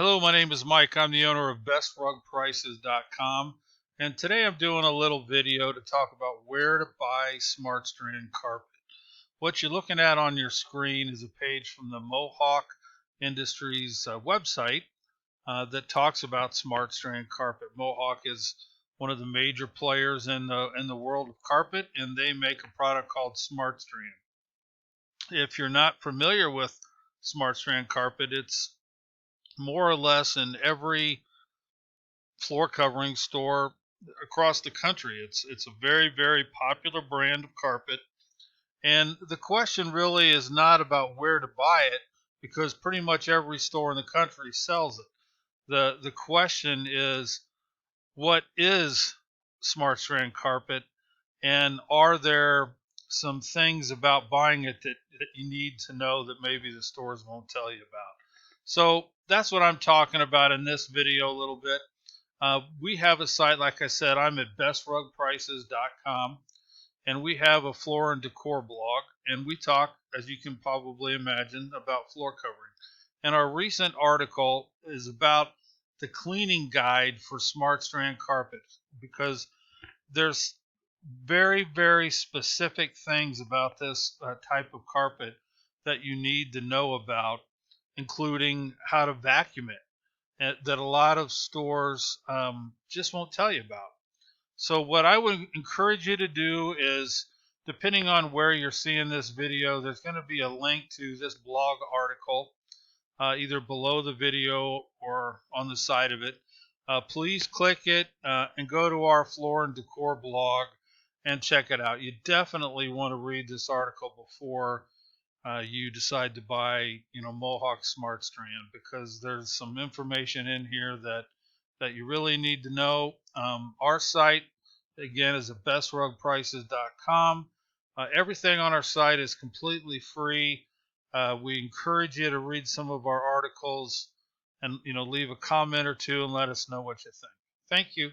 Hello, my name is Mike. I'm the owner of bestrugprices.com, and today I'm doing a little video to talk about where to buy Smartstrand carpet. What you're looking at on your screen is a page from the Mohawk Industries website that talks about Smartstrand carpet. Mohawk is one of the major players in the world of carpet, and they make a product called Smartstrand. If you're not familiar with Smartstrand carpet, it's more or less in every floor covering store across the country. It's a very popular brand of carpet, and the question really is not about where to buy it because pretty much every store in the country sells it. The question is, what is Smartstrand carpet, and are there some things about buying it that you need to know that maybe the stores won't tell you about? So that's what I'm talking about in this video a little bit. We have a site, like I said, I'm at bestrugprices.com, and we have a floor and decor blog, and we talk, as you can probably imagine, about floor covering. And our recent article is about the cleaning guide for Smartstrand carpet, because there's very specific things about this type of carpet that you need to know about, including how to vacuum it, that a lot of stores just won't tell you about. So what I would encourage you to do is, depending on where you're seeing this video, there's going to be a link to this blog article either below the video or on the side of it. Please click it and go to our floor and decor blog and check it out. You definitely want to read this article before you decide to buy, Mohawk Smartstrand, because there's some information in here that you really need to know. Our site, again, is at bestrugprices.com. Everything on our site is completely free. We encourage you to read some of our articles and leave a comment or two and let us know what you think. Thank you.